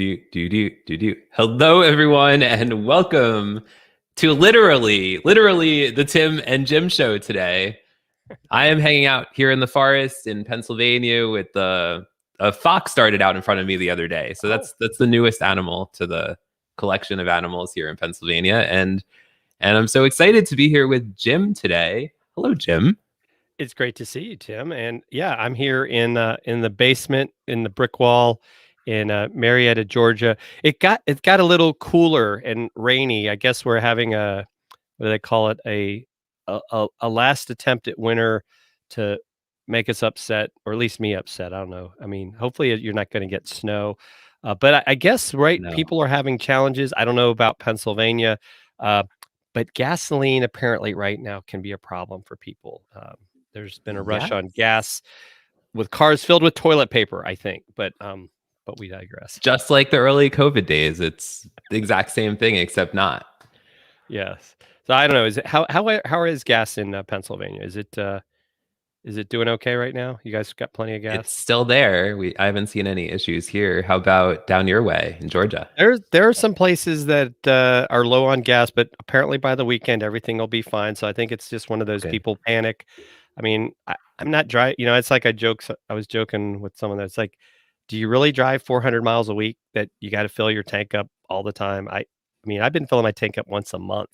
do. Hello, everyone, and welcome to literally the Tim and Jim show today. I am hanging out here in the forest in Pennsylvania with a fox started out in front of me the other day. So that's the newest animal to the collection of animals here in Pennsylvania, and I'm so excited to be here with Jim today. Hello, Jim. It's great to see you, Tim. And yeah, I'm here in the basement in the brick wall in Marietta, Georgia. It got a little cooler and rainy. I guess we're having what do they call it, a last attempt at winter to make us upset, or at least me upset. I don't know. I mean, hopefully you're not going to get snow, but I guess No. people are having challenges. I don't know about Pennsylvania, but gasoline apparently right now can be a problem for people. There's been a rush on gas with cars filled with toilet paper, I think, but we digress. Just like the early COVID days, it's the exact same thing, except not. Yes. So I don't know. Is it how is gas in Pennsylvania? Is it doing okay right now? You guys got plenty of gas? It's still there. I haven't seen any issues here. How about down your way in Georgia? There are some places that are low on gas, but apparently by the weekend everything will be fine. So I think it's just one of those people panic. I mean, I'm not driving. You know, it's like I was joking with someone that's like, do you really drive 400 miles a week that you got to fill your tank up all the time? I mean, I've been filling my tank up once a month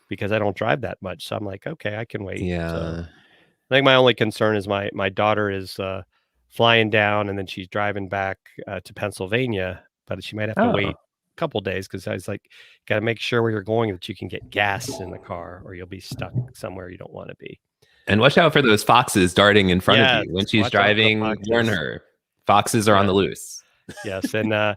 because I don't drive that much. So I'm like, okay, I can wait. Yeah. So I think my only concern is my daughter is flying down and then she's driving back to Pennsylvania, but she might have to wait a couple days because I was like, got to make sure where you're going that you can get gas in the car or you'll be stuck somewhere you don't want to be. And watch out for those foxes darting in front of you when she's driving. Warn her, foxes are on the loose. Yes, and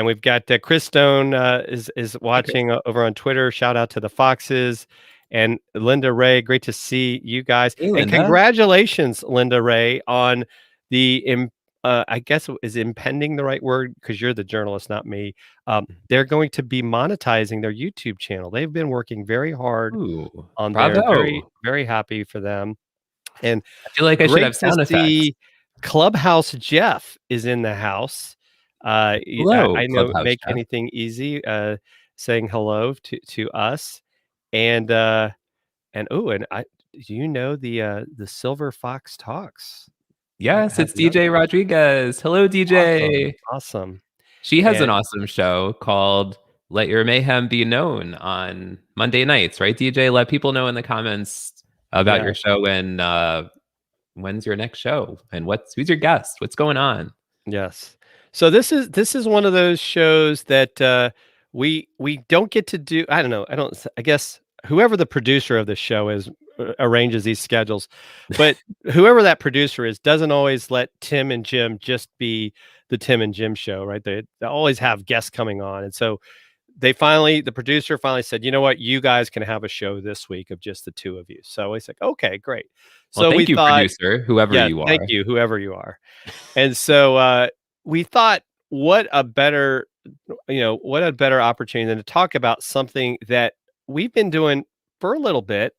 we've got Chris Stone is watching over on Twitter. Shout out to the foxes. And Linda Ray, great to see you guys. Hey, and congratulations, Linda Ray, on the I guess is impending the right word because you're the journalist, not me. They're going to be monetizing their YouTube channel. They've been working very hard on there. Very, very happy for them. And I feel like I should have sound effects. Clubhouse Jeff is in the house. Hello, I know Clubhouse make Jeff. anything easy. Saying hello to us. And do you know the Silver Fox Talks? Yes, it's DJ Rodriguez. Hello, DJ. Awesome. She has an awesome show called Let Your Mayhem Be Known on Monday nights, right, DJ? Let people know in the comments about your show and when's your next show and who's your guest? What's going on? Yes. So this is one of those shows that we don't get to do. I don't know. I guess whoever the producer of the show is arranges these schedules, but whoever that producer is doesn't always let Tim and Jim just be the Tim and Jim show, right? They always have guests coming on. And so the producer finally said, you know what, you guys can have a show this week of just the two of you. So it's like, okay, great. So thank you, producer, whoever you are. Thank you, whoever you are. And so we thought, what a better opportunity than to talk about something that we've been doing for a little bit,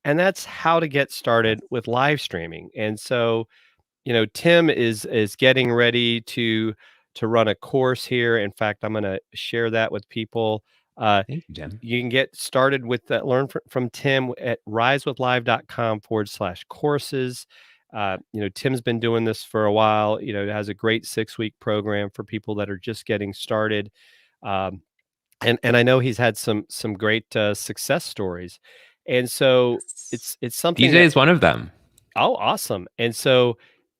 and that's how to get started with live streaming. And so, Tim is getting ready to run a course here. In fact, I'm going to share that with people. Thank you, Jim. You can get started with that. Learn from Tim at risewithlive.com/courses. Tim's been doing this for a while. It has a great 6-week program for people that are just getting started. And I know he's had some great success stories. And so it's something. DJ is one of them. Oh, awesome. And so,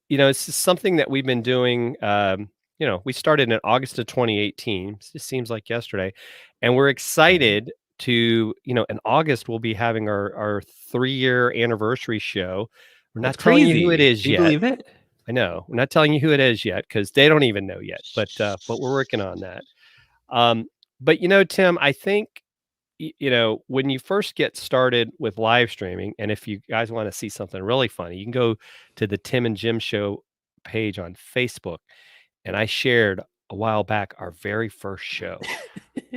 it's something that we've been doing. We started in August of 2018. It just seems like yesterday. And we're excited to, in August, we'll be having our 3-year anniversary show. We're not telling you who it is yet. Do you believe it? I know. We're not telling you who it is yet because they don't even know yet. But we're working on that. But Tim, I think when you first get started with live streaming, and if you guys want to see something really funny, you can go to the Tim and Jim Show page on Facebook, and I shared a while back our very first show.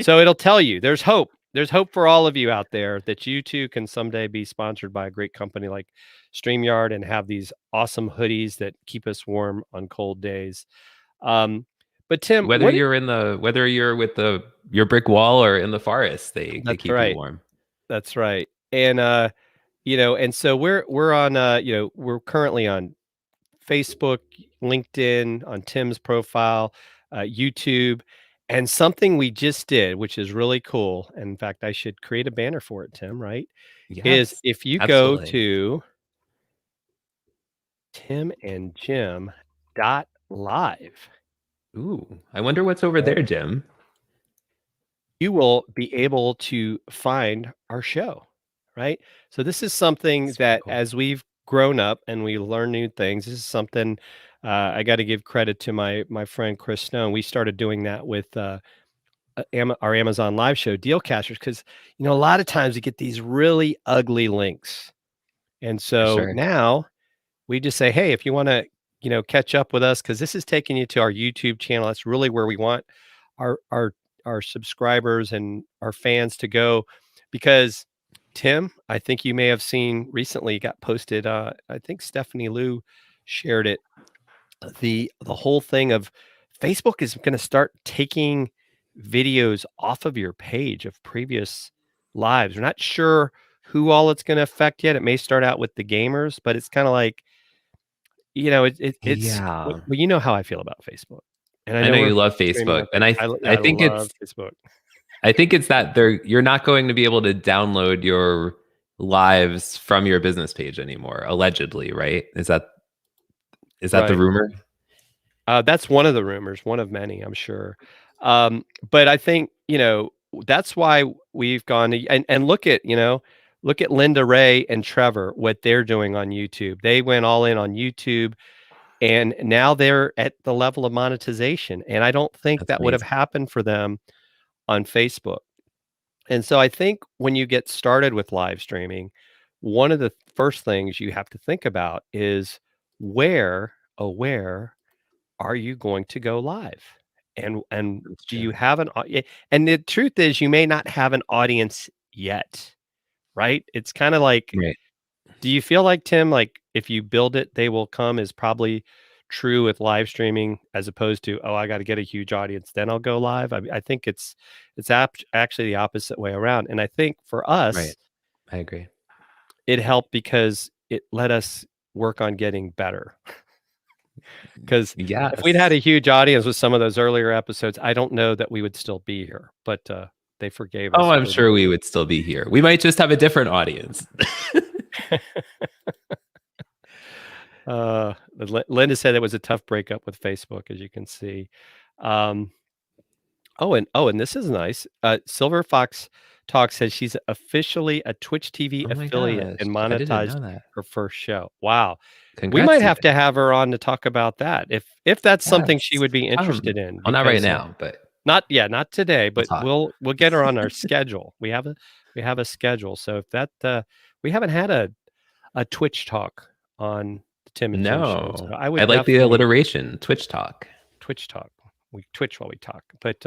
So it'll tell you there's hope. There's hope for all of you out there that you too can someday be sponsored by a great company like StreamYard and have these awesome hoodies that keep us warm on cold days. But Tim, whether you're with your brick wall or in the forest, they that's keep you right. warm. That's right. And and so we're on we're currently on Facebook, LinkedIn, on Tim's profile, YouTube, and something we just did, which is really cool. And in fact, I should create a banner for it, Tim, right? Is Yes, if you go absolutely. to timandjim.live, Ooh, I wonder what's over right, there, Jim. you will be able to find our show, right? So this is something Super that cool. as we've grown up and we learn new things, this is something I got to give credit to my friend Chris Stone. We started doing that with our Amazon Live show, Deal Cashers, because a lot of times you get these really ugly links, and For so sure. now we just say, hey, if you want to, catch up with us, because this is taking you to our YouTube channel. That's really where we want our our our subscribers and our fans to go, because Tim, I think you may have seen recently got posted. I think Stephanie Lou shared it. The whole thing of Facebook is going to start taking videos off of your page of previous lives. We're not sure who all it's going to affect yet. It may start out with the gamers, but it's kind of like it's Yeah. well, you know how I feel about Facebook, and I I know know we're you love streaming Facebook, on and Facebook. I I think love Facebook. it's that you're not going to be able to download your lives from your business page anymore, allegedly, right? Is that the Right. rumor? That's one of the rumors, one of many, I'm sure. But I think, that's why we've gone to and look at Linda Ray and Trevor, what they're doing on YouTube. They went all in on YouTube, and now they're at the level of monetization, and I don't think That's that would have amazing. happened for them on Facebook. And so I think when you get started with live streaming, one of the first things you have to think about is where are you going to go live? And That's do true. you have and the truth is you may not have an audience yet, right? It's kind of like, Right. do you feel like, Tim, like if you build it, they will come is probably true with live streaming as opposed to, oh, I got to get a huge audience, then I'll go live. I think actually the opposite way around. And I think for Right. us, I agree. it helped because it let us work on getting better. Because if we'd had Yes. a huge audience with some of those earlier episodes, I don't know that we would still be here, but they forgave Oh, us I'm for sure we would still be here. We might just have a different audience. Linda said it was a tough breakup with Facebook, as you can see. Um, and this is nice. Silver Fox Talk says she's officially a Twitch TV Oh my affiliate gosh. and I didn't monetized know that. her first show. Wow. We Congrats might to you. have to have her on to talk about that if that's something she Yes. would be interested in, Well, not right because now, but not today, we'll but talk. we'll get her on our schedule. We have a schedule. So if that we haven't had a Twitch talk on the Tim and Jim show. So No. I I would like the definitely alliteration, Twitch talk. Twitch talk. We twitch while we talk, but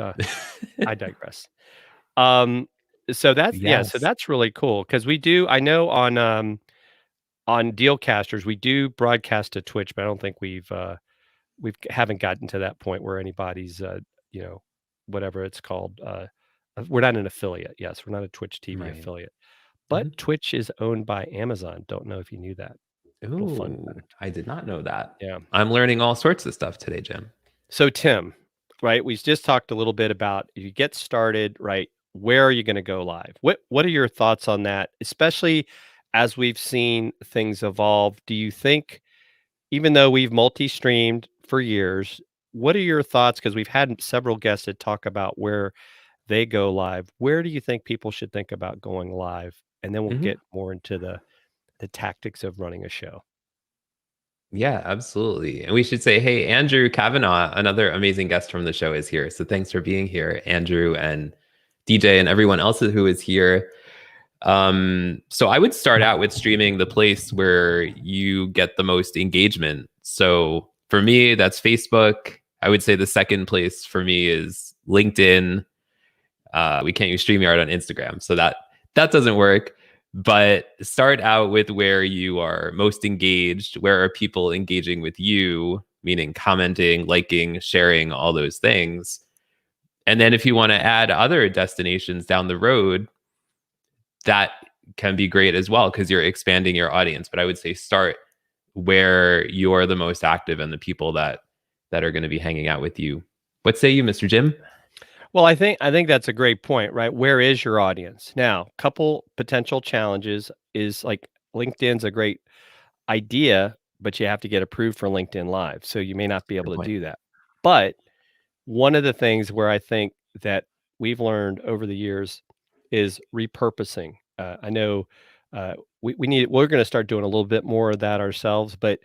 I digress. Um, so Yes. that's really cool because I know on Dealcasters, we do broadcast to Twitch, but I don't think haven't gotten to that point where anybody's, you know, whatever it's called, we're not an affiliate. Yes, we're not a Twitch TV Right. affiliate, but Mhm. Twitch is owned by Amazon. Don't know if you knew that. Little fun Ooh, fact. I did not know that. Yeah. I'm learning all sorts of stuff today, Jim. So Tim, right? We just talked a little bit about if you get started, right? Where are you going to go live? What are your thoughts on that? Especially as we've seen things evolve. Do you think, even though we've multi-streamed for years, what are your thoughts? Because we've had several guests that talk about where they go live. Where do you think people should think about going live? And then we'll Mhm. get more into the tactics of running a show. Yeah, absolutely. And we should say, hey, Andrew Kavanaugh, another amazing guest from the show, is here. So thanks for being here, Andrew and DJ and everyone else who is here. So I would start out with streaming the place where you get the most engagement. So for me, that's Facebook. I would say the second place for me is LinkedIn. We can't use StreamYard on Instagram, so that doesn't work. But start out with where you are most engaged. Where are people engaging with you? meaning commenting, liking, sharing, all those things. And then if you want to add other destinations down the road, that can be great as well because you're expanding your audience. But I would say start where you're the most active and the people that are going to be hanging out with you. What say you, Mr. Jim? Well, I think that's a great point, right? Where is your audience? Now, couple potential challenges is like LinkedIn's a great idea, but you have to get approved for LinkedIn Live. So you may not be able Good to point. do that. But one of the things where I think that we've learned over the years is repurposing. I know we're going to start doing a little bit more of that ourselves, but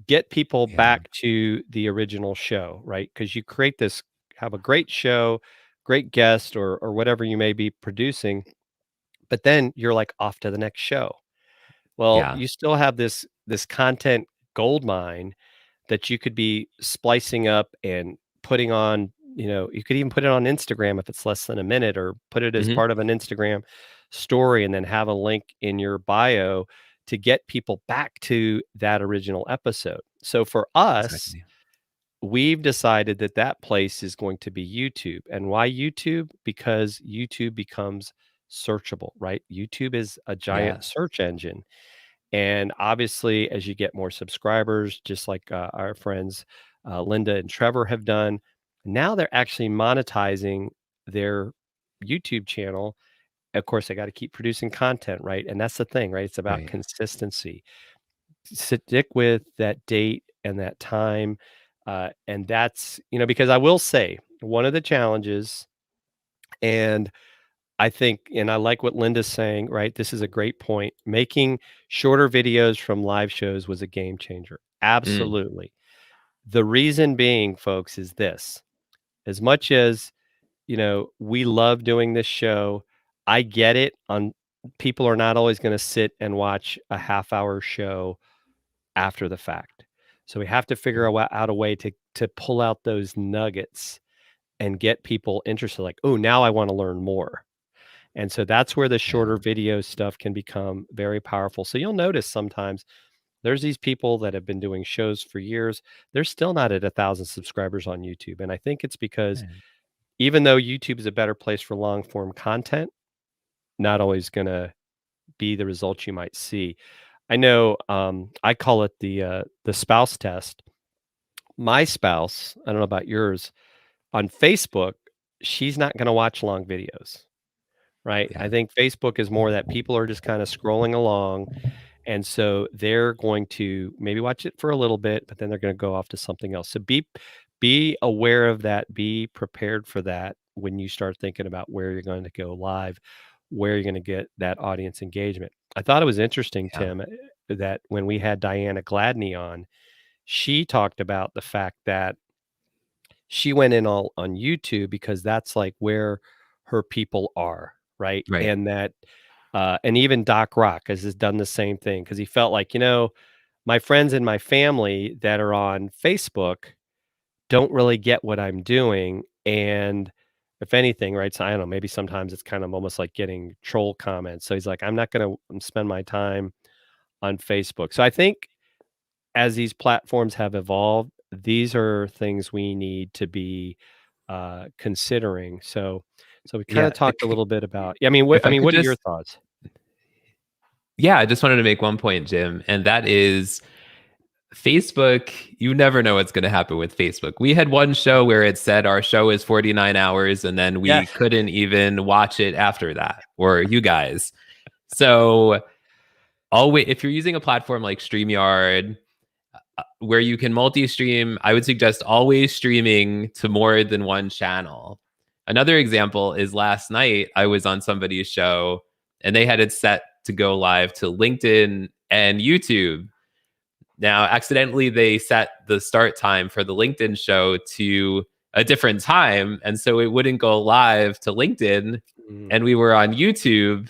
get people Yeah. back to the original show, right? Because you create this, have a great show, great guest, or whatever you may be producing, but then you're like off to the next show. Well, Yeah. you still have this content gold mine that you could be splicing up and putting on, you could even put it on Instagram if it's less than a minute, or put it as Hmm. part of an Instagram story and then have a link in your bio to get people back to that original episode. So for us, Exactly. we've decided that that place is going to be YouTube. And why YouTube? Because YouTube becomes searchable, right? YouTube is a giant Yes. search engine. And obviously, as you get more subscribers, just like our friends Linda and Trevor have done, now they're actually monetizing their YouTube channel. Of course, they got to keep producing content, right? And that's the thing, right? It's about Right. consistency. Stick with that date and that time. And that's, because I will say one of the challenges, and I think, and I like what Linda's saying, right? This is a great point. Making shorter videos from live shows was a game changer. Mm. Absolutely. The reason being, folks, is this. As much as, we love doing this show, I get it on people are not always going to sit and watch a half-hour show after the fact. So we have to figure out a way to pull out those nuggets and get people interested like, "Oh, now I want to learn more." And so that's where the Yeah. shorter video stuff can become very powerful. So you'll notice sometimes there's these people that have been doing shows for years. They're still not at 1,000 subscribers on YouTube. And I think it's because Yeah. even though YouTube is a better place for long form content, not always going to be the results you might see. I know I call it the spouse test. My spouse, I don't know about yours, on Facebook, she's not going to watch long videos. Right? I Yeah. think Facebook is more that people are just kinda scrolling along, and so they're going to maybe watch it for a little bit, but then they're gonna go off to something else. So be aware of that, be prepared for that when you start thinking about where you're going to go live, where you're gonna get that audience engagement. I thought it was interesting, Yeah. Tim, that when we had Diana Gladney on, she talked about the fact that she went in all on YouTube because that's, like, where her people are, right? Right. And that, and even Doc Rock has done the same thing because he felt like, my friends and my family that are on Facebook don't really get what I'm doing, and if anything, right, so I don't know, maybe sometimes it's kind of almost like getting troll comments, so he's like, "I'm not gonna spend my time on Facebook." So I think as these platforms have evolved, these are things we need to be considering. So we kind Yeah. of talked a little bit about. Yeah, I mean, If I could what are your just, thoughts? yeah, I just wanted to make one point, Jim, and that is Facebook. You never know what's going to happen with Facebook. We had one show where it said our show is 49 hours, and then we Yes. couldn't even watch it after that, or you guys. So, always, if you're using a platform like StreamYard, where you can multi-stream, I would suggest always streaming to more than one channel. Another example is last night I was on somebody's show and they had it set to go live to LinkedIn and YouTube. Now, accidentally, they set the start time for the LinkedIn show to a different time. And so it wouldn't go live to LinkedIn. Mm, And we were on YouTube,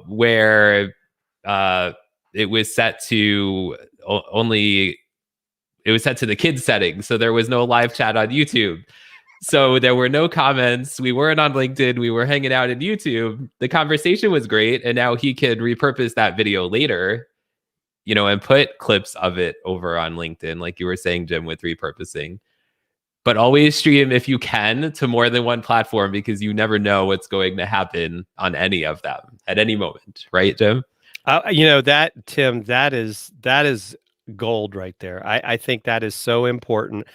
where uh, it was set to only it was set to the kids setting, so there was no live chat on YouTube. So there were no comments. We weren't on LinkedIn. We were hanging out in YouTube. The conversation was great, and now he could repurpose that video later and put clips of it over on LinkedIn, like you were saying, Jim, with repurposing. But always stream, if you can, to more than one platform, because you never know what's going to happen on any of them at any moment, right, Jim? That, Tim, that is gold right there. I think that is so important.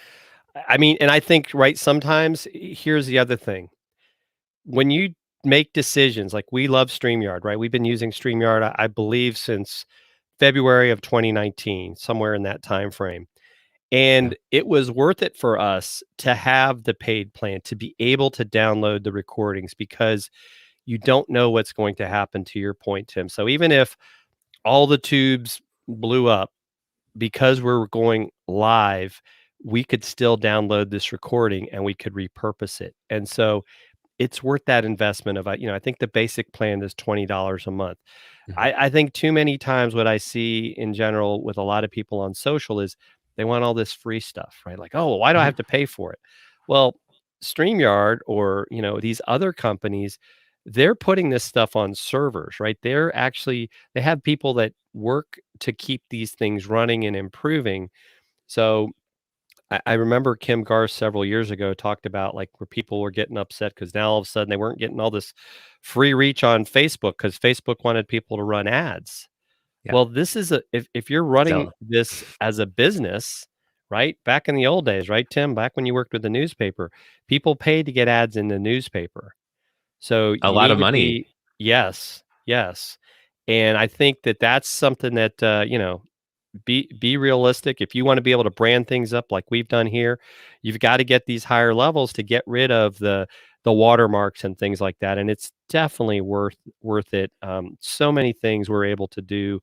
I mean, and I think, right, sometimes here's the other thing. When you make decisions, like we love StreamYard, right? We've been using StreamYard, I believe, since February of 2019, somewhere in that time frame. Yeah. And it was worth it for us to have the paid plan, to be able to download the recordings, because you don't know what's going to happen, to your point, Tim. So even if all the tubes blew up, because we're going live, we could still download this recording and we could repurpose it. And so it's worth that investment of, I think the basic plan is $20 a month. Mhm. I think too many times what I see in general with a lot of people on social is they want all this free stuff, right? Like, oh, well, why do I have Mhm. to pay for it? Well, StreamYard, or these other companies, they're putting this stuff on servers, right? They have people that work to keep these things running and improving. So I remember Kim Garth several years ago talked about, like, where people were getting upset because now all of a sudden they weren't getting all this free reach on Facebook because Facebook wanted people to run ads. Yeah. Well, this is if you're running Still this as a business, right? Back in the old days, right, Tim? Back when you worked with the newspaper, people paid to get ads in the newspaper. So a you lot need of to money. be. Yes, yes. And I think that that's something that, be realistic. If you want to be able to brand things up like we've done here, you've got to get these higher levels to get rid of the watermarks and things like that. And it's definitely worth it. So many things we're able to do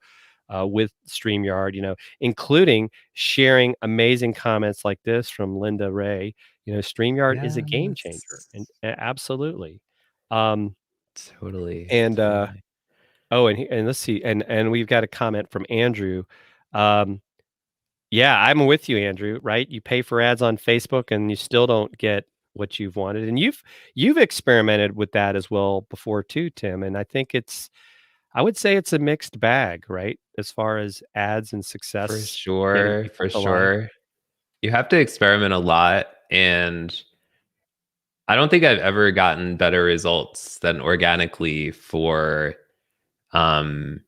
with StreamYard, including sharing amazing comments like this from Linda Ray. StreamYard is a game changer, Yes. and absolutely. Um, Totally. and Totally. Oh, and let's see, and we've got a comment from Andrew. Um, yeah, I'm with you, Andrew, right? You pay for ads on Facebook and you still don't get what you've wanted. And you've experimented with that as well before too, Tim. And I would say it's a mixed bag, right? As far as ads and For success getting sure. people For to live. sure. You have to experiment a lot. And I don't think I've ever gotten better results than organically um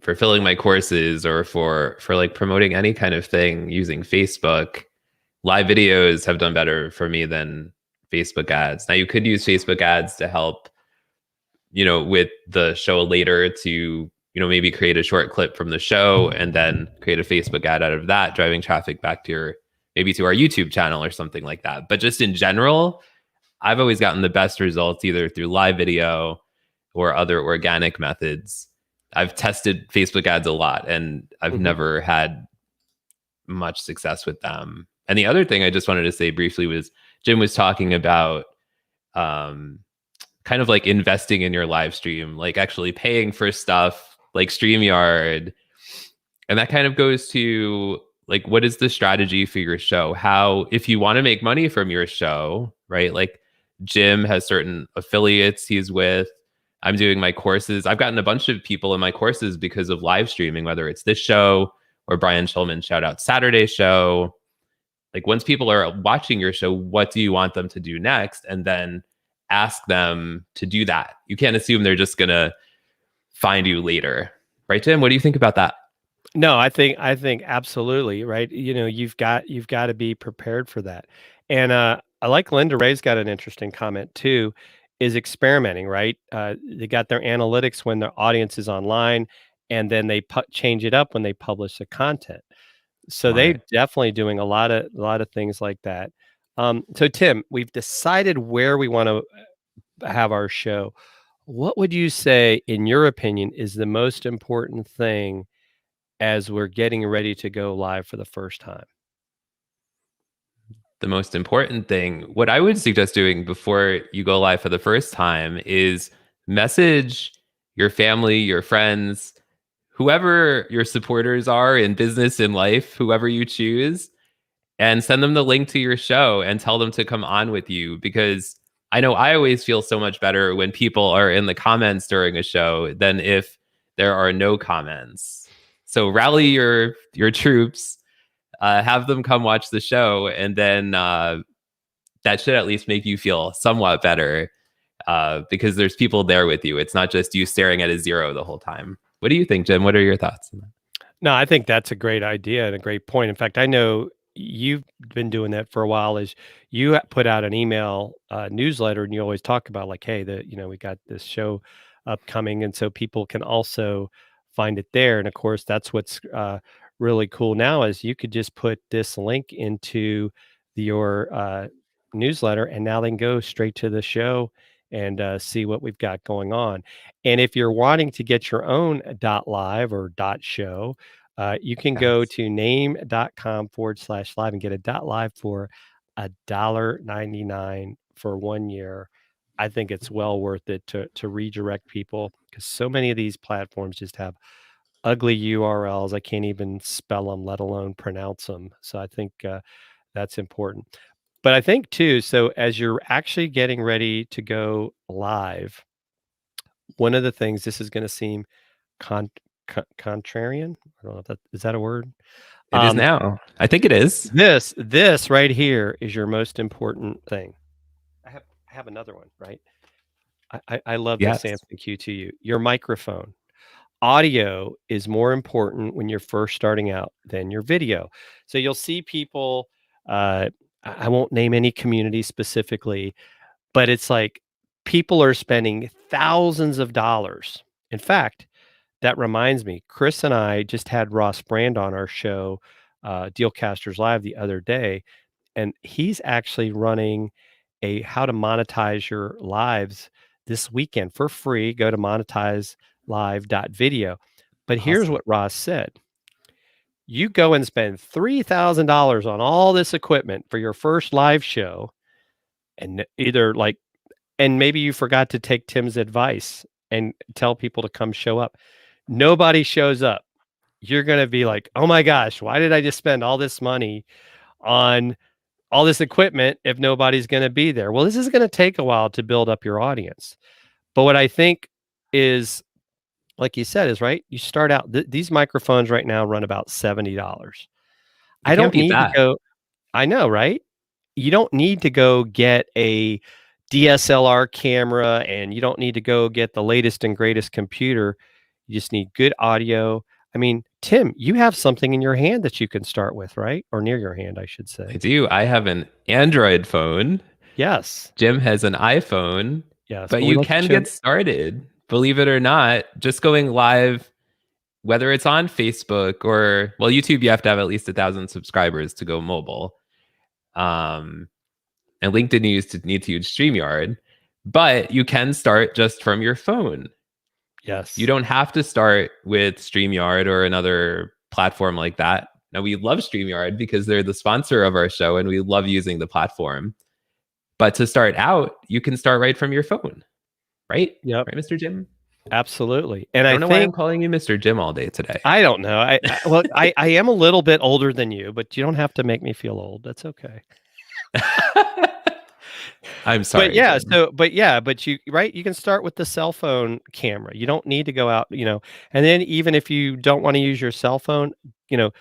for filling my courses, or for like promoting any kind of thing using Facebook. Live videos have done better for me than Facebook ads. Now you could use Facebook ads to help, with the show later, to, maybe create a short clip from the show and then create a Facebook ad out of that, driving traffic back to maybe to our YouTube channel or something like that. But just in general, I've always gotten the best results either through live video or other organic methods. I've tested Facebook ads a lot and I've Mhm, never had much success with them. And the other thing I just wanted to say briefly was Jim was talking about um, kind of like investing in your live stream, like actually paying for stuff like StreamYard. And that kind of goes to, like, what is the strategy for your show? How, if you want to make money from your show, right? Like Jim has certain affiliates he's with. I'm doing my courses. I've gotten a bunch of people in my courses because of live streaming, whether it's this show or Brian Schulman shout out Saturday show. Like, once people are watching your show, what do you want them to do next? And then ask them to do that. You can't assume they're just going to find you later. Right, Jim? What do you think about that? No, I think absolutely, right? You've got to be prepared for that. And I like Linda Ray's got an interesting comment too, is experimenting, right? They got their analytics when their audience is online, and then they change it up when they publish the content. So they Smart. definitely doing a lot of things like that. So Tim, we've decided where we want to have our show. What would you say, in your opinion, is the most important thing as we're getting ready to go live for the first time? The most important thing, what I would suggest doing before you go live for the first time, is message your family, your friends, whoever your supporters are in business, in life, whoever you choose, and send them the link to your show and tell them to come on with you. Because I know I always feel so much better when people are in the comments during a show than if there are no comments. So rally your troops, have them come watch the show, and then that should at least make you feel somewhat better, because there's people there with you. It's not just you staring at a zero the whole time. What do you think, Jim? What are your thoughts? No, I think that's a great idea and a great point. In fact, I know you've been doing that for a while. Is you put out an email newsletter, and you always talk about like, hey, we got this show upcoming, and so people can also find it there. And of course, that's what's really cool now is you could just put this link into your newsletter, and now they can go straight to the show and see what we've got going on. And if you're wanting to get your own .live or .show, you can go Yes. to name.com/live and get a .live for $1.99 for 1 year. I think it's well worth it to redirect people because so many of these platforms just have ugly URLs. I can't even spell them, let alone pronounce them. So I think that's important. But I think too, so as you're actually getting ready to go live, one of the things this is going to seem contrarian. I don't know if that is that a word. It is now. I think it is. This right here is your most important thing. I have another one, right? I love this, Yes. Samson Q2U. Your microphone. Audio is more important when you're first starting out than your video. So you'll see people, I won't name any community specifically, but it's like people are spending thousands of dollars. In fact, that reminds me, Chris and I just had Ross Brand on our show, Dealcasters Live, the other day, and he's actually running a how to monetize your lives this weekend for free. Go to monetizelive.video. But here's Awesome. what Ross said. You go and spend $3,000 on all this equipment for your first live show, and either like, and maybe you forgot to take Tim's advice and tell people to come show up. Nobody shows up. You're going to be like, oh my gosh, why did I just spend all this money on all this equipment if nobody's going to be there? Well, this is going to take a while to build up your audience. But what I think is, like you said, is right. You start out, these microphones right now run about $70. You I can't don't beat need to that. go. I know, right? You don't need to go get a DSLR camera, and you don't need to go get the latest and greatest computer. You just need good audio. I mean, Tim, you have something in your hand that you can start with, right? Or near your hand, I should I say. do. I have an Android phone. Yes. Jim has an iPhone, Yes. but Well, we you like to can show. get started, believe it or not, just going live, whether it's on Facebook or, well, YouTube, you have to have at least 1,000 subscribers to go mobile. And LinkedIn needs to use StreamYard, but you can start just from your phone. Yes. You don't have to start with StreamYard or another platform like that. Now, we love StreamYard because they're the sponsor of our show and we love using the platform. But to start out, you can start right from your phone, right? Yep. Right, Mr. Jim? Absolutely. And I I don't know why I'm think, calling you Mr. Jim all day today. I don't know. Well, I am a little bit older than you, but you don't have to make me feel old. That's okay. I'm sorry. But yeah, Jim. but you right, you can start with the cell phone camera. You don't need to go out, and then even if you don't want to use your cell phone, you know,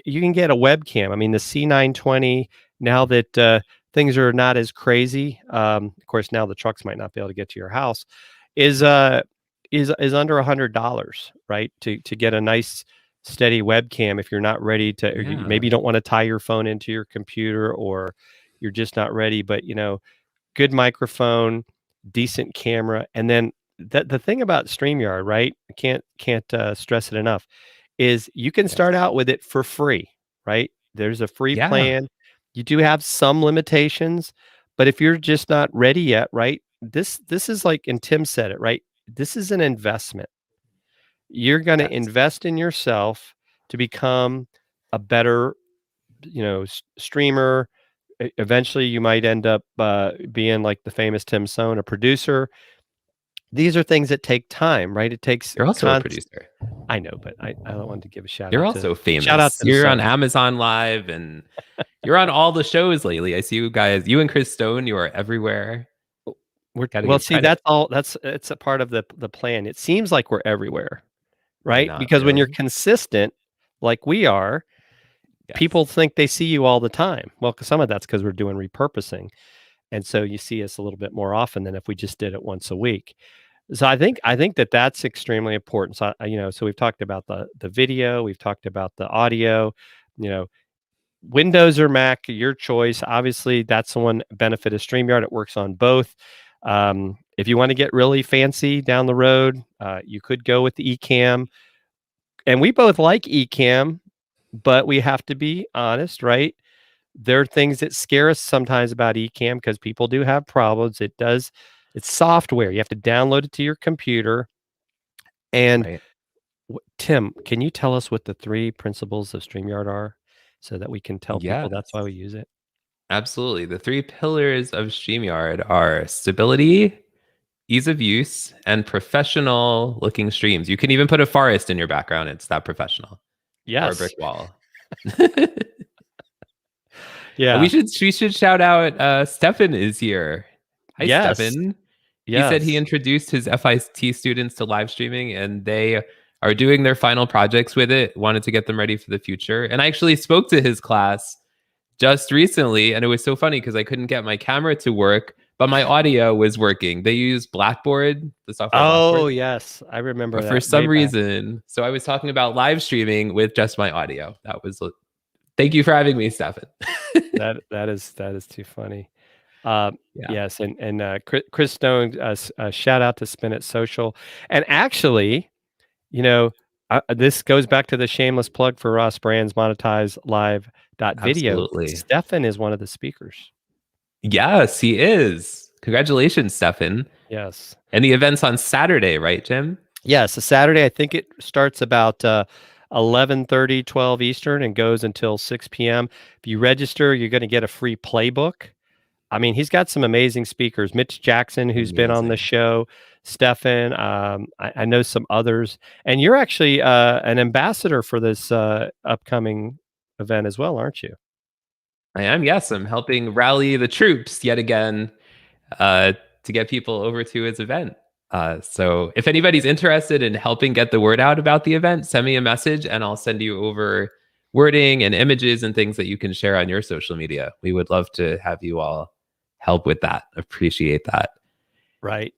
you can get a webcam. I mean, the C920, now that things are not as crazy, of course, now the trucks might not be able to get to your house, is is under $100, right? To get a nice steady webcam if you're not ready to, or maybe you don't want to tie your phone into your computer, or you're just not ready. But good microphone, decent camera, and then the thing about StreamYard, right? I can't stress it enough, is you can start out with it for free, right? There's a free Yeah. plan. You do have some limitations, but if you're just not ready yet, right? This is like, and Tim said it, right? This is an investment. You're going to Yes. invest in yourself to become a better, streamer. Eventually, you might end up being like the famous Tim Sohn, a producer. These are things that take time, right? It takes You're also a producer. I know, but I don't want to give a shout You're out also to famous. the You're on Sohn. Amazon Live and you're on all the shows lately. I see you guys, you and Chris Stone, you are everywhere. Gotta Well, give see, credit. it's a part of the plan. It seems like we're everywhere, right? Not Because when you're really. consistent, like we are, Yes. people think they see you all the time. Well, some of that's because we're doing repurposing, and so you see us a little bit more often than if we just did it once a week. So I think that that's extremely important. So so we've talked about the video, we've talked about the audio, you know, Windows or Mac, your choice. Obviously, that's the one benefit of StreamYard. It works on both. If you want to get really fancy down the road, you could go with the Ecamm. And we both like Ecamm, but we have to be honest, right? There are things that scare us sometimes about Ecamm because people do have problems. It's software. You have to download it to your computer. And Right. Tim, can you tell us what the three principles of StreamYard are so that we can tell people that's why Yes. we use it? Absolutely. The three pillars of StreamYard are stability, ease of use, and professional looking streams. You can even put a forest in your background. It's that professional. Or a brick Yes. wall. Yeah. We should shout out Stefan is here. Hi Yes. Stefan. He said he Yes. introduced his FIT students to live streaming and they are doing their final projects with it, wanted to get them ready for the future. And I actually spoke to his class just recently and it was so funny because I couldn't get my camera to work, but my audio was working. They use Blackboard, the software Oh, Blackboard. yes. I remember But for that way some back. reason, so I was talking about live streaming with just my audio. That was thank you for having me, Stefan. That is too funny. Yeah, Yes, and Chris Stone, shout out to Spin It Social. And actually, you know, this goes back to the shameless plug for Ross Brands monetize live video. absolutely. Stefan is one of the speakers. Yes, he is. Congratulations, Stefan. Yes. And the event's on Saturday, right, Jim? Yes, a Saturday. I think it starts about 11:30, 12 Eastern and goes until 6 p.m. If you register, you're going to get a free playbook. I mean, he's got some amazing speakers. Mitch Jackson, who's been on the Amazing. show, Stefan. I know some others, and you're actually an ambassador for this upcoming event as well, aren't you? I am, yes. I'm helping rally the troops yet again uh, to get people over to his event. So if anybody's interested in helping get the word out about the event, send me a message and I'll send you over wording and images and things that you can share on your social media. We would love to have you all help with that. Appreciate that. Right.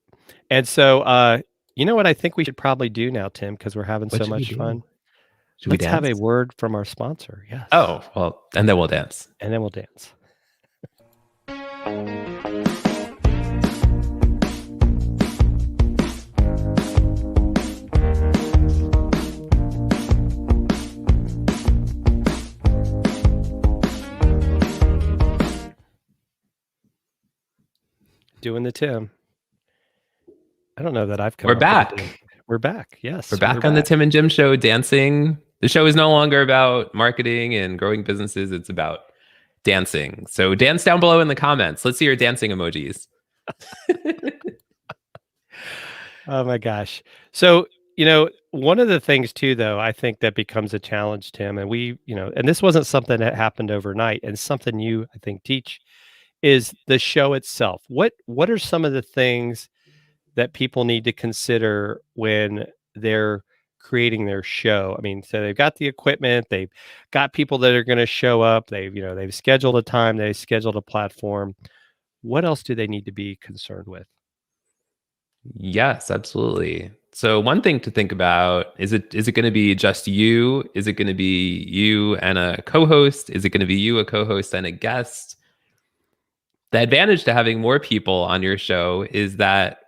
And so, you know what I think we should probably do now, Tim, because we're having What so should we much do? fun. Should we Let's have dance? a word from our sponsor. Yes. Oh, well, and then we'll dance. And then we'll dance. Doing the Tim. I don't know that I've come We're up with back. it. We're back. Yes. We're back on the Tim and Jim show dancing. The show is no longer about marketing and growing businesses. It's about dancing. So dance down below in the comments. Let's see your dancing emojis. Oh my gosh. So, one of the things too, though, I think that becomes a challenge, Tim, and and this wasn't something that happened overnight, and something you, I think, teach is the show itself. What are some of the things that people need to consider when they're creating their show? I mean, so they've got the equipment, they've got people that are going to show up, they've scheduled a time, they've scheduled a platform. What else do they need to be concerned with? Yes, absolutely. So one thing to think about is it going to be just you? Is it going to be you and a co-host? Is it going to be you, a co-host, and a guest? The advantage to having more people on your show is that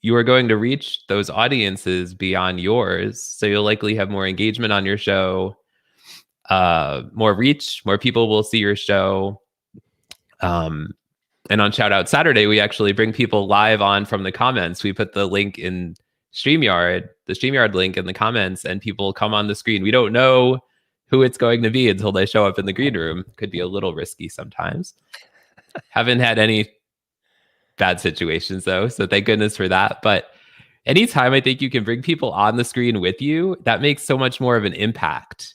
you are going to reach those audiences beyond yours. So you'll likely have more engagement on your show, more reach, more people will see your show. And on Shout Out Saturday, we actually bring people live on from the comments. We put the link in StreamYard, the StreamYard link in the comments, and people come on the screen. We don't know who it's going to be until they show up in the green room. Could be a little risky sometimes. Haven't had any bad situations though, so thank goodness for that. But anytime I think you can bring people on the screen with you, that makes so much more of an impact.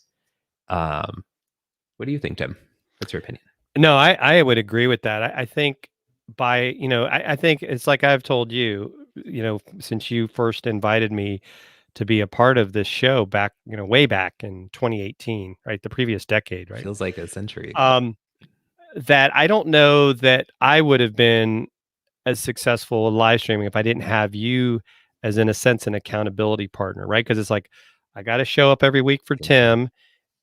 What do you think, Tim? What's your opinion? No, I would agree with that. I think I think it's like I've told you, since you first invited me to be a part of this show back, way back in 2018, right? The previous decade, right? Feels like a century ago. That I don't know that I would have been as successful in live streaming if I didn't have you as, in a sense, an accountability partner, right? Because it's like, I got to show up every week for Tim,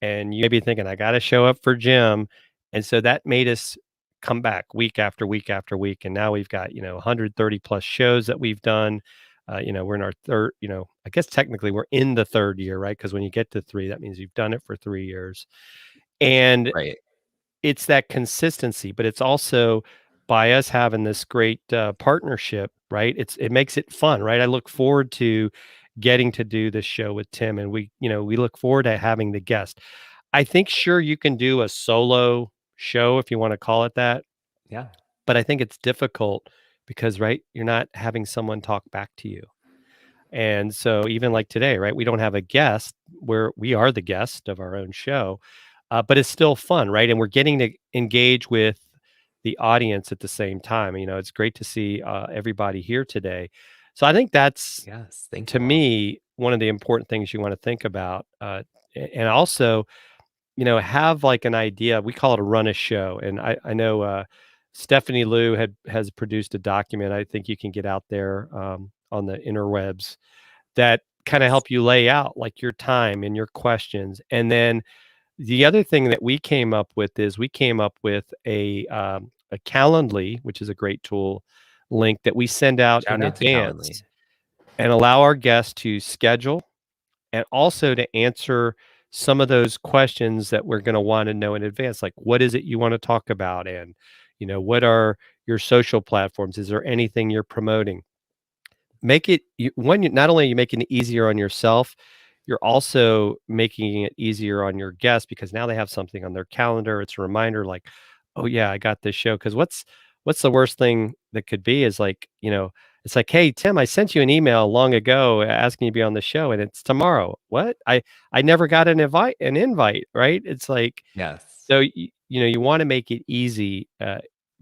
and you may be thinking, I got to show up for Jim. And so that made us come back week after week after week. And now we've got, 130 plus shows that we've done. We're in our third, I guess technically we're in the third year, right? Because when you get to 3, that means you've done it for 3 years. And Right. it's that consistency, but it's also by us having this great partnership, right? It makes it fun, right? I look forward to getting to do this show with Tim, and we look forward to having the guest. I think sure you can do a solo show if you want to call it that, Yeah. but I think it's difficult because right, you're not having someone talk back to you. And so even like today, right, we don't have a guest where we are the guest of our own show, but it's still fun, right? And we're getting to engage with the audience at the same time. It's great to see everybody here today. So I think that's, Yes. Thank to you all. me, one of the important things you want to think about. And also, have like an idea. We call it a run a show. And I know Stephanie Liu has produced a document. I think you can get out there on the interwebs that kind of help you lay out like your time and your questions. And then the other thing that we came up with is we came up with a Calendly, which is a great tool link that we send out Shout in out to Calendly. advance and allow our guests to schedule and also to answer some of those questions that we're going to want to know in advance, like what is it you want to talk about, and what are your social platforms? Is there anything you're promoting? Make it not only are you making it easier on yourself, you're also making it easier on your guests because now they have something on their calendar. It's a reminder like, oh yeah, I got this show. Because what's the worst thing that could be is like, it's like, hey Tim, I sent you an email long ago asking you to be on the show and it's tomorrow. What? I never got an invite, right? It's like, Yes. so you want to make it easy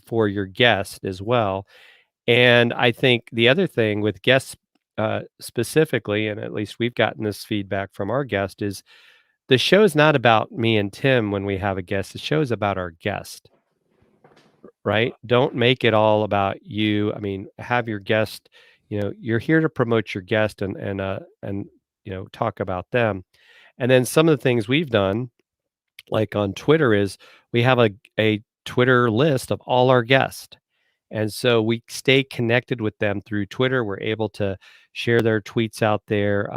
for your guest as well. And I think the other thing with guests specifically, and at least we've gotten this feedback from our guest, is the show is not about me and Tim when we have a guest. The show is about our guest, right? Don't make it all about you. I mean, have your guest. You're here to promote your guest and talk about them. And then some of the things we've done, like on Twitter, is we have a Twitter list of all our guests. And so we stay connected with them through Twitter. We're able to share their tweets out there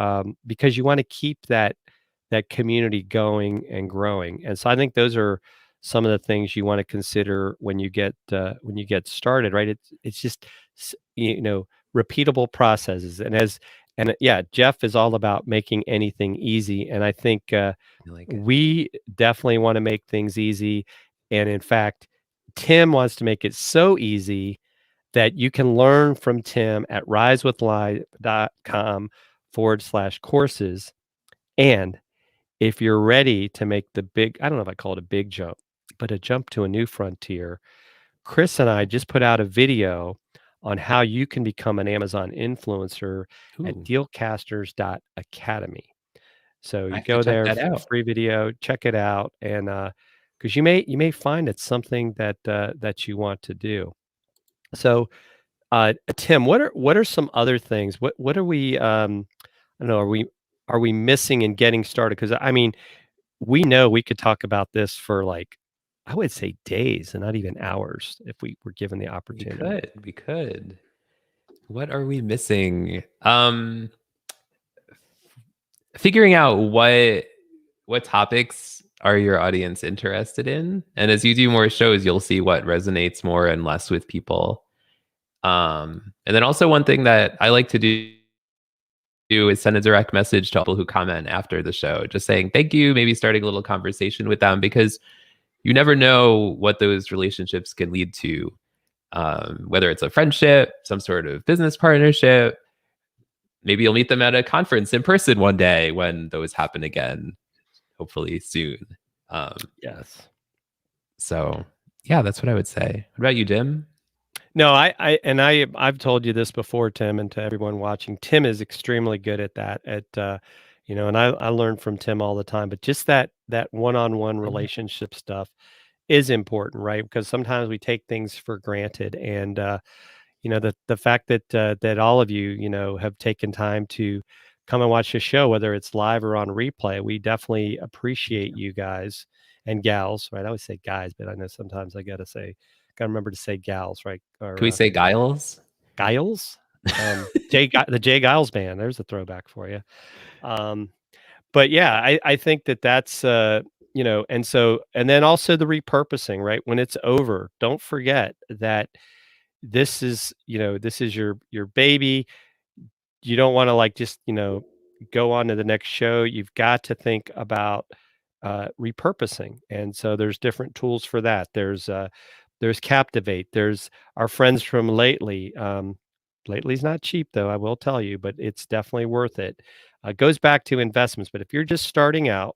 because you want to keep that community going and growing. And so I think those are some of the things you want to consider when you get started. Right? It's just repeatable processes. Yeah, Jeff is all about making anything easy. And I think I like it. we definitely want to make things easy. And in fact, Tim wants to make it so easy that you can learn from Tim at risewithlive.com/courses. And if you're ready to make the big, I don't know if I call it a big jump, but a jump to a new frontier, Chris and I just put out a video on how you can become an Amazon influencer at Ooh, dealcasters.academy. So I you have to go check there, that out. free video, check it out, and because you may find it's something that you want to do. So, Tim, what are some other things? What are we? I don't know. Are we missing in getting started? Because I mean, we know we could talk about this for like, I would say days and not even hours if we were given the We opportunity. could. We could. What are we missing? Figuring out what topics are your audience interested in, and as you do more shows, you'll see what resonates more and less with people. And then also one thing that I like to do is send a direct message to people who comment after the show, just saying thank you, maybe starting a little conversation with them because you never know what those relationships can lead to, whether it's a friendship, some sort of business partnership. Maybe you'll meet them at a conference in person one day when those happen again, hopefully soon. Um, Yes. so yeah, that's what I would say. What about you, Jim? No, I've told you this before, Tim, and to everyone watching. Tim is extremely good at that. And I learn from Tim all the time. But just that one-on-one Mhm. relationship stuff is important, right? Because sometimes we take things for granted, and the fact that all of you have taken time to come and watch the show, whether it's live or on replay, we definitely appreciate you guys and gals, right? I always say guys, but I know sometimes I gotta remember to say gals, right? Can Or we say Giles? Giles, the Jay Giles band. There's a throwback for you. Um, but yeah, I think that's and then also the repurposing, right? When it's over, don't forget that this is your baby. You don't want to like just go on to the next show. You've got to think about repurposing, and so there's different tools for that. There's Captivate. There's our friends from Lately. Lately's not cheap though, I will tell you, but it's definitely worth it. Goes back to investments, but if you're just starting out,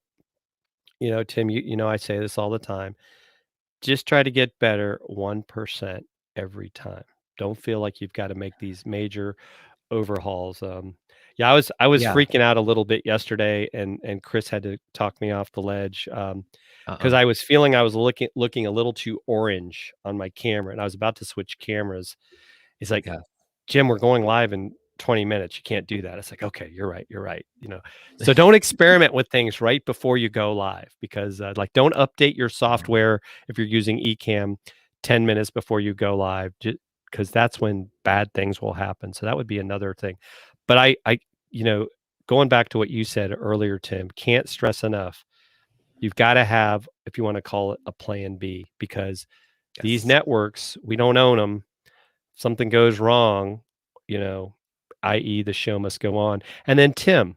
Tim, I say this all the time. Just try to get better 1% every time. Don't feel like you've got to make these major overhauls. Yeah, I was Yeah. freaking out a little bit yesterday, and Chris had to talk me off the ledge, because Uh-uh. I was feeling I was looking a little too orange on my camera, and I was about to switch cameras. He's like, Yeah. Jim, we're going live in 20 minutes. You can't do that. It's like, okay, you're right. You're right. So don't experiment with things right before you go live, because like don't update your software if you're using Ecamm 10 minutes before you go live, because that's when bad things will happen. So that would be another thing. But you know, going back to what you said earlier, Tim, can't stress enough. You've got to have, if you want to call it, a plan B, because these Yes. networks, we don't own them. Something goes wrong, you know, i.e., the show must go on. And then, Tim,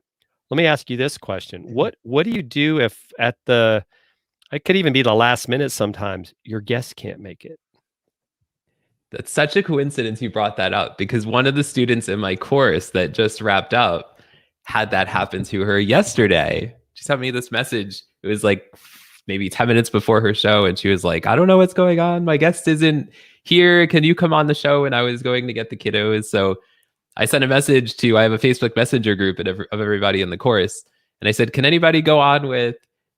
let me ask you this question: What do you do if it could even be the last minute sometimes your guest can't make it? That's such a coincidence you brought that up because one of the students in my course that just wrapped up had that happen to her yesterday. She sent me this message. It was like maybe 10 minutes before her show. And she was like, I don't know what's going on. My guest isn't here. Can you come on the show? And I was going to get the kiddos. So I sent a message I have a Facebook Messenger group of everybody in the course. And I said, can anybody go on with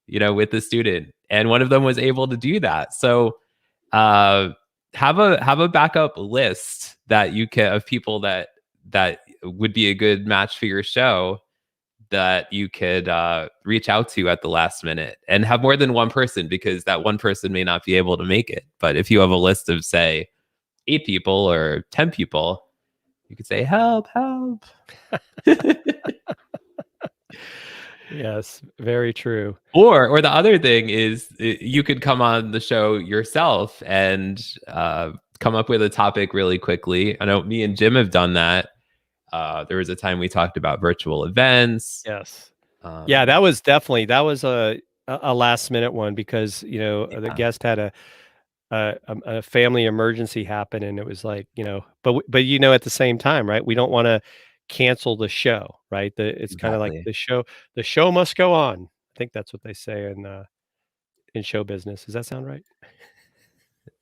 the student? And one of them was able to do that. So, uh, have a backup list that you can of people that would be a good match for your show that you could reach out to at the last minute, and have more than one person because that one person may not be able to make it. But if you have a list of say 8 people or 10 people, you could say help, help. Yes, very true. Or the other thing is you could come on the show yourself and come up with a topic really quickly. I know me and Jim have done that. There was a time we talked about virtual events. Yes. Yeah, Um, that was a last minute one, because the yeah, guest had a family emergency happen, and it was like, but at the same time, right? We don't want to cancel the show, right? It's kind of like exactly. the show must go on. I think that's what they say in show business. Does that sound right?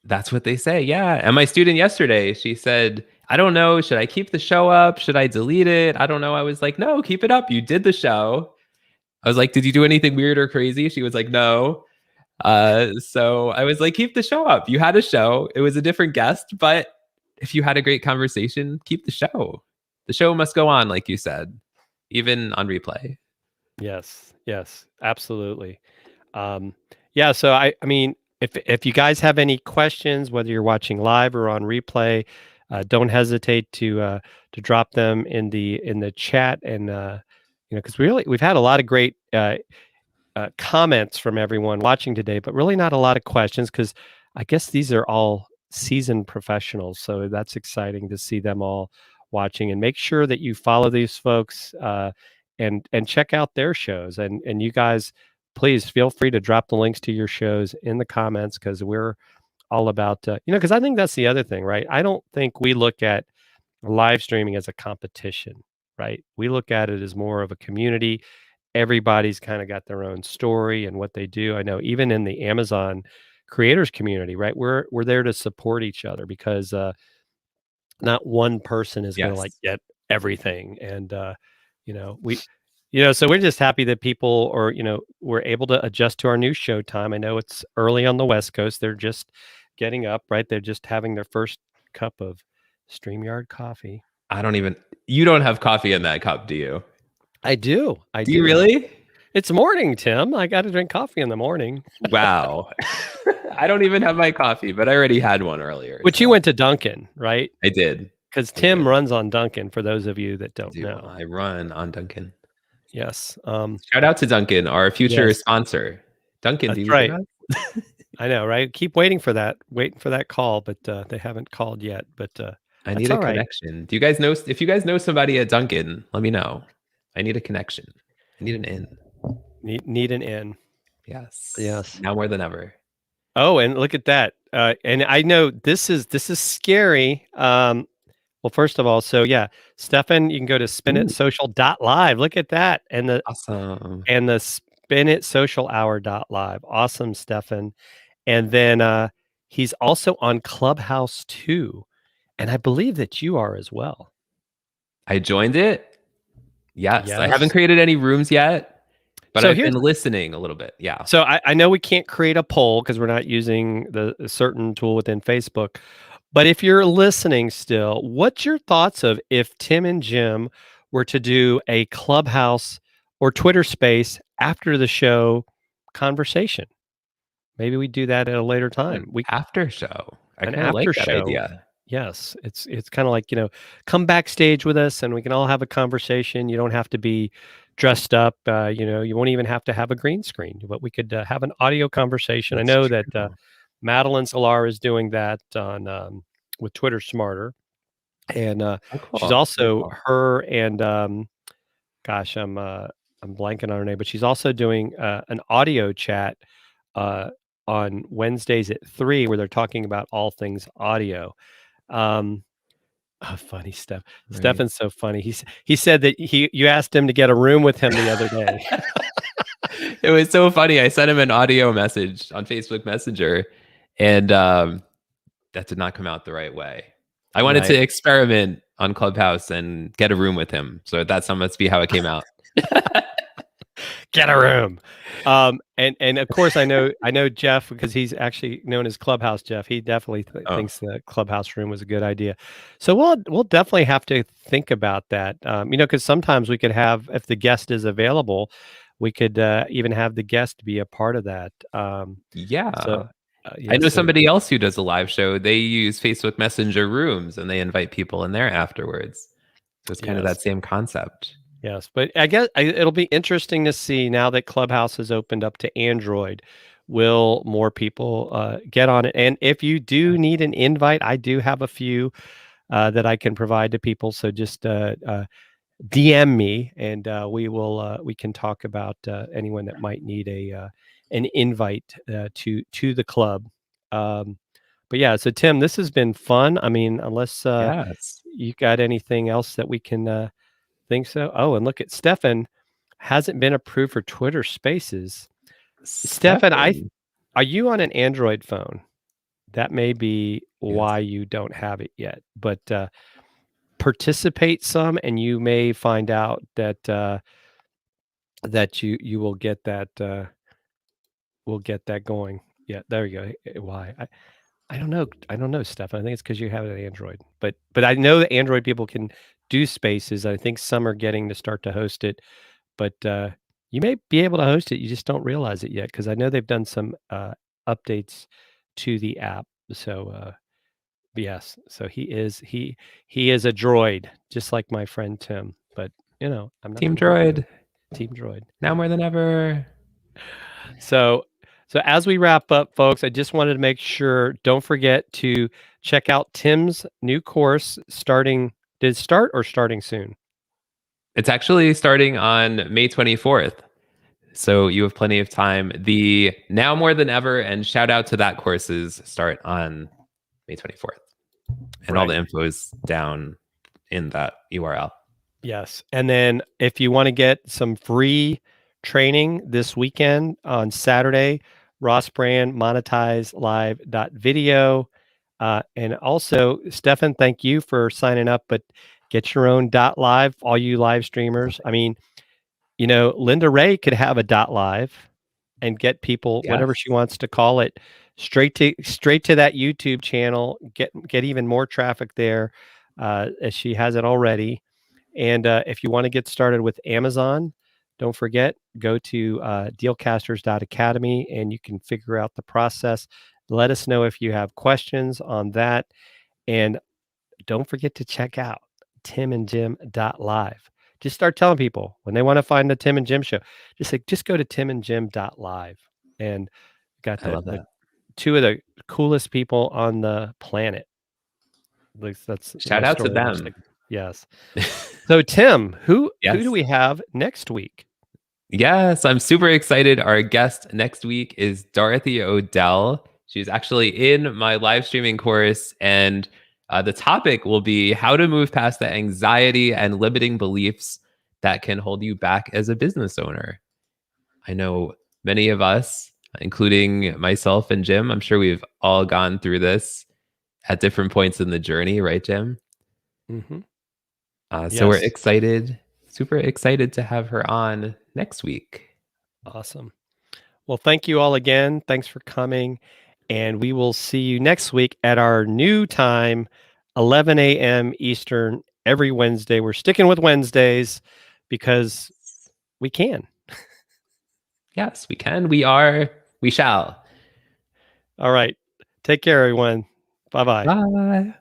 That's what they say. Yeah. And my student yesterday, she said, I don't know. Should I keep the show up? Should I delete it? I don't know. I was like, no, keep it up. You did the show. I was like, did you do anything weird or crazy? She was like, no. So I was like, keep the show up. You had a show. It was a different guest, but if you had a great conversation, keep the show. The show must go on, like you said, even on replay. Yes. Yes. Absolutely. Um, yeah, so I mean, if you guys have any questions, whether you're watching live or on replay, don't hesitate to drop them in the chat, and because we've had a lot of great comments from everyone watching today, but really not a lot of questions, because I guess these are all seasoned professionals, so that's exciting to see them all watching. And make sure that you follow these folks, and check out their shows, and you guys, please feel free to drop the links to your shows in the comments, because we're all about because I think that's the other thing, right? I don't think we look at live streaming as a competition, right? We look at it as more of a community. Everybody's kind of got their own story and what they do. I know even in the Amazon creators community, right? We're there to support each other, because not one person is gonna, like, Yes. get everything, and, you know, so we're just happy that people are, we're able to adjust to our new show time. I know it's early on the West Coast, they're just getting up, right? They're just having their first cup of StreamYard coffee. You don't have coffee in that cup, do you? I do, I Do you do. really? It's morning, Tim, I gotta drink coffee in the morning. Wow. I don't even have my coffee, but I already had one earlier, Which you so went to Dunkin', right? I did. Because I Tim did. runs on Dunkin', for those of you that I don't do. know. I run on Dunkin'. Yes, Shout out to Dunkin', our future yes, sponsor. Dunkin', do that's you hear right. us? I know, right? Keep waiting for that call, but, they haven't called yet, but, I that's need a alright. connection. Do you guys know if you guys know somebody at Dunkin', let me know. I need a connection. I need an in. Need an in. Yes. Yes. Now more than ever. Oh, and look at that, and I know this is scary, well, first of all, so, yeah, Stefan, you can go to Ooh, spinitsocial.live, look at that, awesome. and the spinitsocialhour.live. Awesome, Stefan. And then, he's also on Clubhouse too, and I believe that you are as well. I joined it. Yes. I haven't Yes. created any rooms yet, but So I've here's been listening a little bit. Yeah. so I know we can't create a poll because 'cause we're not using a certain tool within Facebook, but if you're listening still, what's your thoughts of if Tim and Jim were to do a Clubhouse or Twitter Space after the show conversation? Maybe we do that at a later An time. after show. I An kind of like after that show. idea. Yes, it's kinda like, come backstage with us and we can all have a conversation. You don't have to be dressed up, you won't even have to have a green screen, but we could, have an audio conversation. I That's know that, true. Madeline Solar is doing that on, with Twitter Smarter, and, Oh, she's cool. Very also cool. her and, gosh, I'm blanking on her name, but she's also doing, an audio chat, uh, on Wednesdays at 3 where they're talking about all things audio. Um, funny stuff. Right. Stefan's so funny. He said that you asked him to get a room with him the other day. It was so funny. I sent him an audio message on Facebook Messenger, and that did not come out the right way. I wanted to Right. experiment on Clubhouse and get a room with him, so that's must be how it came out. Get a room. And of course I know Jeff because he's actually known as Clubhouse Jeff. He definitely Oh, thinks the Clubhouse room was a good idea. So we'll definitely have to think about that. Because sometimes we could have if the guest is available, we could even have the guest be a part of that. So yeah. I yeah, know so somebody else who does a live show. They use Facebook Messenger rooms, and they invite people in there afterwards. So it's kind of yes. that same concept. Yes, but I guess it'll be interesting to see now that Clubhouse has opened up to Android. Will more people get on it? And if you do need an invite, I do have a few that I can provide to people. So just DM me, and we can talk about anyone that might need an invite to the club. Um, but yeah, so Tim, this has been fun. I mean, unless Yes. you got anything else that we can. Think so? Oh, and look at Stefan hasn't been approved for Twitter Spaces. Stefan, Stefan. are you on an Android phone? That may be Yes. why you don't have it yet, but, participate some, and you may find out that you will get that going. Yeah, there you go. Why? I don't know, Stefan. I think it's because you have an Android, but I know that Android people can do Spaces. I think some are getting to start to host it. But, you may be able to host it, you just don't realize it yet because I know they've done some, updates to the app. So, yes, so he is a droid, just like my friend Tim, but, I'm not Team gonna be Droid. team droid. Now more than ever. So so as we wrap up, folks, I just wanted to make sure, don't forget to check out Tim's new course starting did it start or starting soon? It's actually starting on May 24th. So you have plenty of time. The now more than ever and shout out to that courses start on May 24th. And all the Right. info is down in that URL. Yes, and then if you wanna get some free training this weekend on Saturday, Ross Brand Monetize Live video. And also, Stefan, thank you for signing up, but get your own .live, all you live streamers. I mean, Linda Ray could have a .live and get people whatever she wants to call it straight to that YouTube channel, get even more traffic there, as she has it already. And if you want to get started with Amazon, don't forget, go to dealcasters.academy and you can figure out the process. Let us know if you have questions on that. And don't forget to check out timandjim.live. Just start telling people when they want to find the Tim and Jim show, just go to timandjim.live. And got I love the that. two of the coolest people on the planet. Like that's Shout my out to story. them. Yes. So Tim, who Yes. do we have next week? Yes, I'm super excited. Our guest next week is Dorothy Odell. She's actually in my live streaming course, and the topic will be how to move past the anxiety and limiting beliefs that can hold you back as a business owner. I know many of us, including myself and Jim, I'm sure we've all gone through this at different points in the journey, right, Jim? Mm-hmm. So we're Yes. excited, super excited to have her on next week. Awesome. Well, thank you all again. Thanks for coming. And we will see you next week at our new time, 11 a.m. Eastern, every Wednesday. We're sticking with Wednesdays because we can. Yes, we can. We are. We shall. All right. Take care, everyone. Bye-bye. Bye.